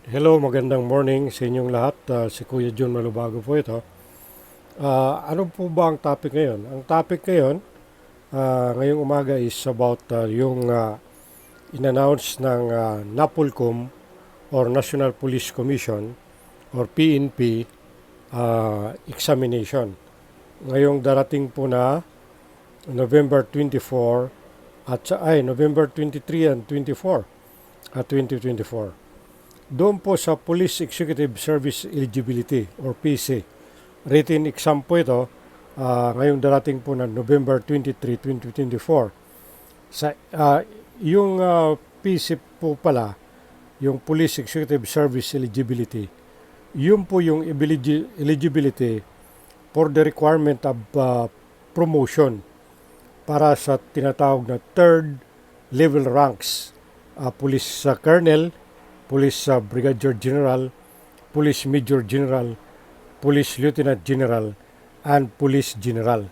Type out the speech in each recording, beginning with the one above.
Hello, magandang morning sa inyong lahat. Si Kuya John Malubago po ito. Ano po ba ang topic ngayon? Ang topic ngayon, ngayong umaga is about yung in-announce ng NAPOLCOM or National Police Commission or PNP examination. Ngayong darating po na November 24 November 23 and 24 at 2024. Doon po sa Police Executive Service Eligibility or PC. Written exam po ito ngayong darating po na November 23, 2024. Sa, yung PC po pala, yung Police Executive Service Eligibility, yun po yung eligibility for the requirement of promotion para sa tinatawag na third level ranks. Police Colonel, Police Brigadier General, Police Major General, Police Lieutenant General, and Police General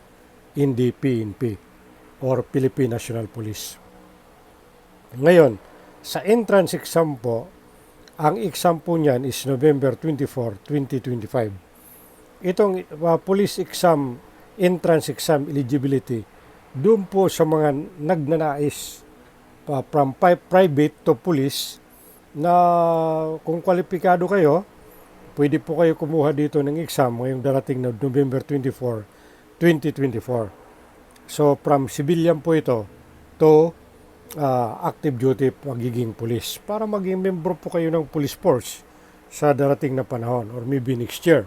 in the PNP or Philippine National Police. Ngayon, sa entrance exam po, ang exam po niyan is November 24, 2025. Itong police exam, entrance exam eligibility, doon po sa mga nagnanais from private to police na kung kwalipikado kayo, pwede po kayo kumuha dito ng exam ngayong darating na November 24, 2024. So from civilian po ito to active duty magiging police para maging membro po kayo ng police force sa darating na panahon or maybe next year.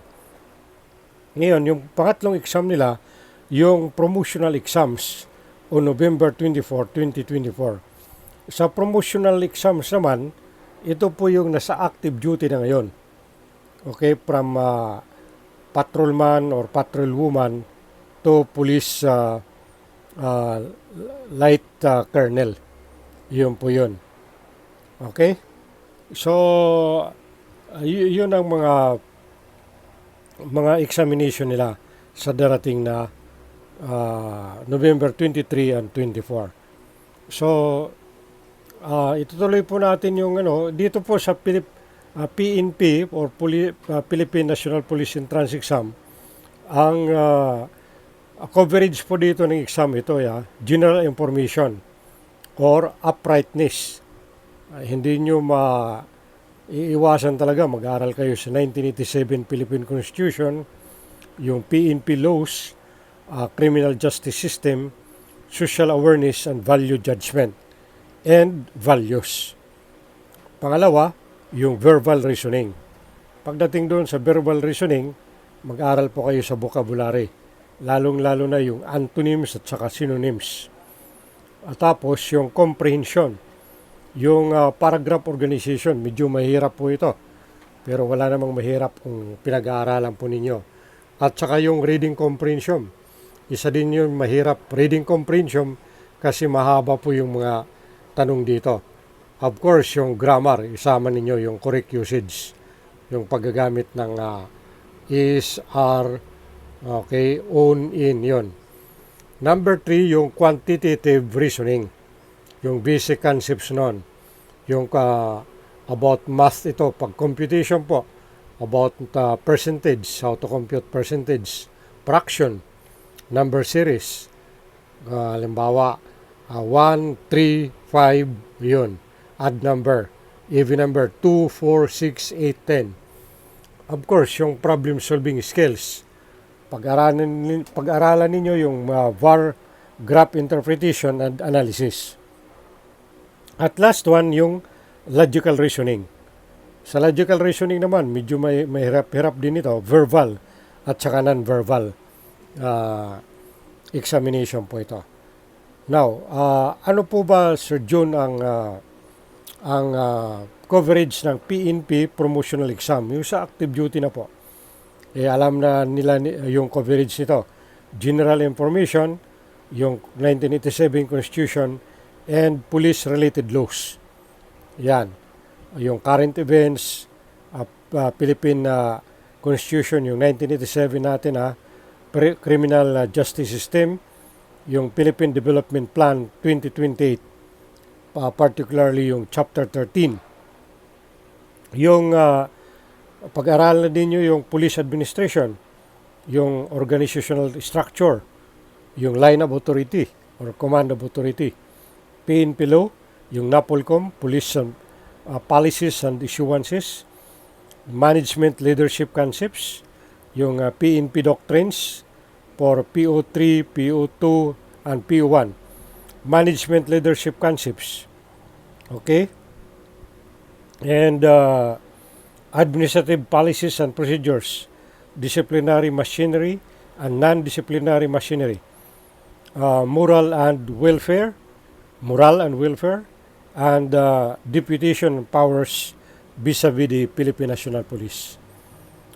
Ngayon, yung pangatlong exam nila, yung promotional exams on November 24, 2024. Sa promotional exams naman, ito po yung nasa active duty na ngayon. Okay, from patrolman or patrolwoman to police light colonel. Yun po yun. Okay? So, yun ang mga examination nila sa darating na November 23 and 24. So, itutuloy po natin yung dito po sa PNP or Philippine National Police Entrance Exam. Ang coverage po dito ng exam ito general information or uprightness. Hindi nyo iiwasan talaga mag-aral kayo sa 1987 Philippine Constitution, yung PNP laws, criminal justice system, social awareness and value judgment and values. Pangalawa, yung verbal reasoning. Pagdating doon sa verbal reasoning, mag-aral po kayo sa vocabulary. Lalong-lalo na yung antonyms at saka synonyms. At tapos yung comprehension. Yung paragraph organization, medyo mahirap po ito. Pero wala namang mahirap kung pinag-aaralan po ninyo. At saka yung reading comprehension. Isa din yung mahirap reading comprehension kasi mahaba po yung mga tanong dito. Of course, yung grammar, isama ninyo yung correct usage. Yung paggagamit ng is, are, okay, own, in, yon. Number 3, yung quantitative reasoning. Yung basic concepts nun. Yung about math ito, pag computation po, about percentage, how to compute percentage, fraction, number series. Halimbawa, 1, 3, 5, yun. Add number. Even number, 2, 4, 6, 8, 10. Of course, yung problem solving skills. Pag-aralan ninyo yung VAR, graph interpretation and analysis. At last one, yung logical reasoning. Sa logical reasoning naman, medyo may hirap din ito, verbal at saka non-verbal examination po ito. Now, ano po ba, Sir John, ang coverage ng PNP promotional exam, yung sa active duty na po? Alam na nila yung coverage nito. General information, yung 1987 Constitution, and police-related laws. Yan. Yung current events, Philippine Constitution, yung 1987 natin, criminal justice system, yung Philippine Development Plan 2028, particularly yung Chapter 13. Yung pag-aralan ninyo yung police administration, yung organizational structure, yung line of authority or command of authority. PNP law, yung NAPOLCOM, police policies and issuances, management leadership concepts, yung PNP doctrines for PO3, PO2, and PO1. Management leadership concepts. Okay? And administrative policies and procedures, disciplinary machinery and non-disciplinary machinery, moral and welfare, and deputation powers vis-a-vis the Philippine National Police.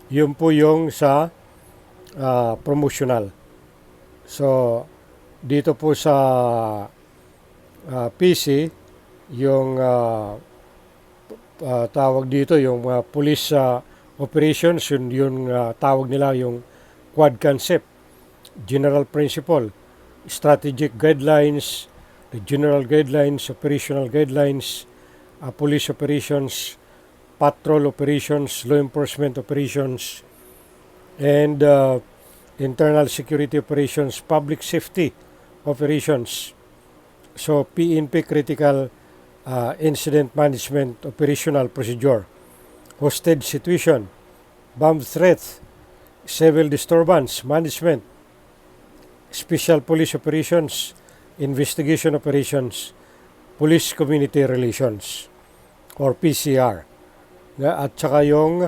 Yun po yung sa promotional. So, dito po sa PC, yung tawag dito, yung police operations, yung tawag nila yung quad concept, general principle, strategic guidelines, the general guidelines, operational guidelines, police operations, patrol operations, law enforcement operations, and internal security operations, public safety operations. So, PNP critical incident management operational procedure, hostage situation, bomb threat, civil disturbance management, special police operations, investigation operations, police community relations, or PCR. At saka yung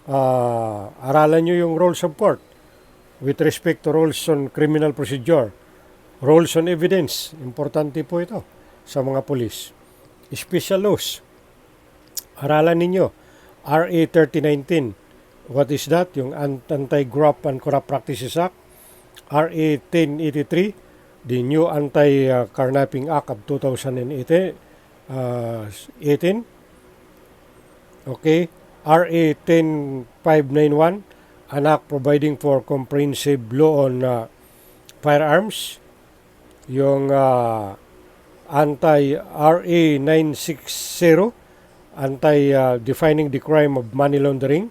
aralan nyo yung rules of court with respect to rules on criminal procedure, rules on evidence, importante po ito sa mga police. Special laws, aralan ninyo, RA 3019, what is that? Yung Anti-Graft and Corrupt Practices Act, RA 1083, the new Anti-Carnapping Act of 2018, okay, RA 10591, an act providing for comprehensive law on firearms, yung anti-RA 960, anti-defining the crime of money laundering,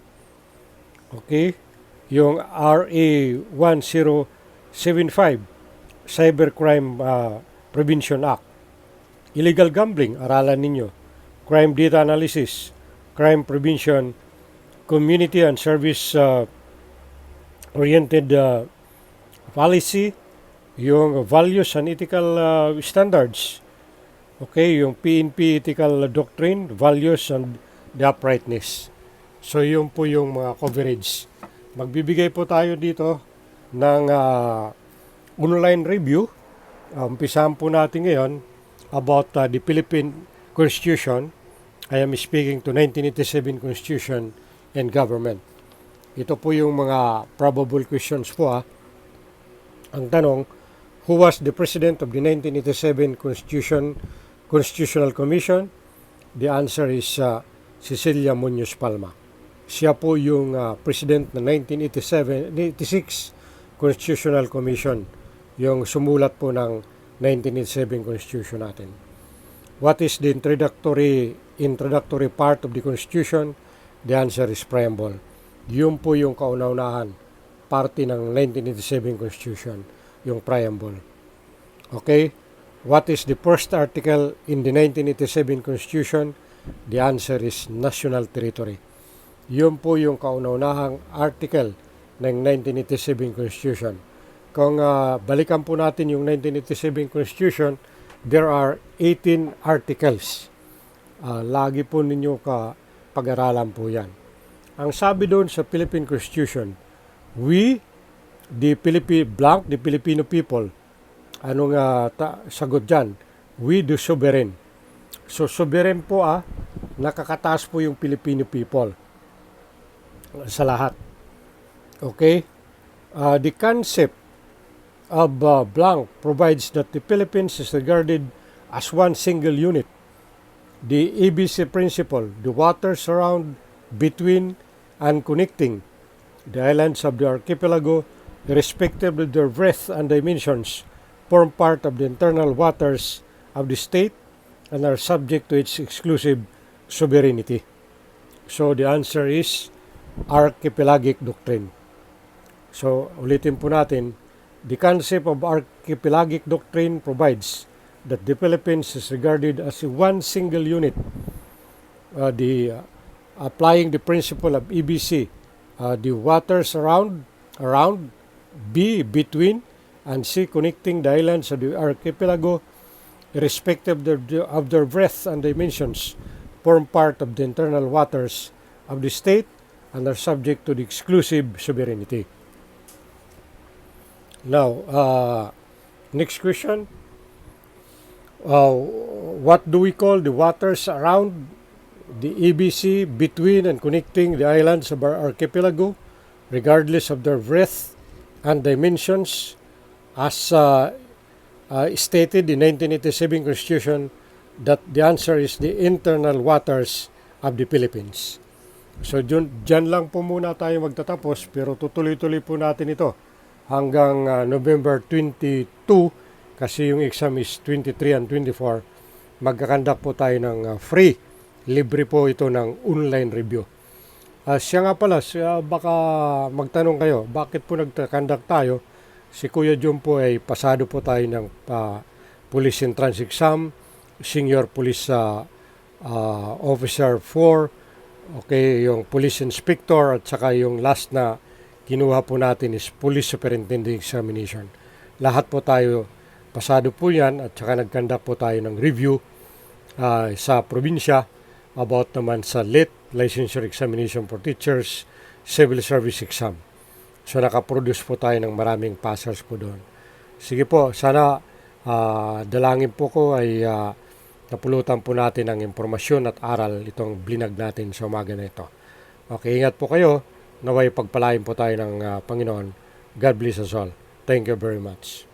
okay, yung RA 1075, Cybercrime Prevention Act, illegal gambling, aralan ninyo, crime data analysis, crime prevention, community and service oriented policy, yung values and ethical standards, okay, yung PNP ethical doctrine, values and the uprightness. So yun po yung mga coverage. Magbibigay po tayo dito ng online review. Umpisahan po natin ngayon about the Philippine Constitution. I am speaking to 1987 Constitution and Government. Ito po yung mga probable questions po. Ang tanong, who was the President of the 1987 Constitutional Commission? The answer is Cecilia Muñoz Palma. Siya po yung President ng 1986 Constitutional Commission, yung sumulat po ng 1987 Constitution natin. What is the introductory part of the Constitution? The answer is preamble. Yun po yung kauna-unahan, parte ng 1987 Constitution, yung preamble. Okay? What is the first article in the 1987 Constitution? The answer is national territory. Yun po yung kauna-unahang article ng 1987 Constitution. Kung balikan po natin yung 1987 Constitution, there are 18 articles. Lagi po ninyo pag-aralan po yan. Ang sabi doon sa Philippine Constitution, we, the Filipino people, anong sagot dyan? We the sovereign. So sovereign po nakakataas po yung Filipino people sa lahat. Okay? The concept of blank provides that the Philippines is regarded as one single unit. The ABC principle, the waters around, between, and connecting the islands of the archipelago, irrespective of their breadth and dimensions, form part of the internal waters of the state and are subject to its exclusive sovereignty. So the answer is archipelagic doctrine. So ulitin po natin, the concept of archipelagic doctrine provides that the Philippines is regarded as one single unit. Applying the principle of EBC, the waters around, B between, and C connecting the islands of the archipelago, irrespective of their breadth and dimensions, form part of the internal waters of the state and are subject to the exclusive sovereignty. Now, next question. What do we call the waters around the EBC, between, and connecting the islands of our archipelago, regardless of their breadth and dimensions, as stated in 1987 Constitution? That the answer is the internal waters of the Philippines. So dyan lang po muna tayo magtatapos, pero tutuloy-tuloy po natin ito hanggang November 22, kasi yung exam is 23 and 24. Magkakandak po tayo ng free, libre po ito ng online review. Siya nga pala, baka magtanong kayo, bakit po nagkakandak tayo? Si Kuya Jun po ay pasado po tayo ng Police Entrance Exam, Senior Police Officer 4, okay, yung Police Inspector, at saka yung last na kinuha po natin is Police Superintendent Examination. Lahat po tayo pasado po yan, at saka nagkandak po tayo ng review sa probinsya about naman sa LET, Licensure Examination for Teachers, Civil Service Exam. So nakaproduce po tayo ng maraming passers po doon. Sige po, sana dalangin po ko ay napulutan po natin ng impormasyon at aral itong blinag natin sa umaga na ito. Okay, ingat po kayo. Naway pagpalain po tayo ng Panginoon. God bless us all. Thank you very much.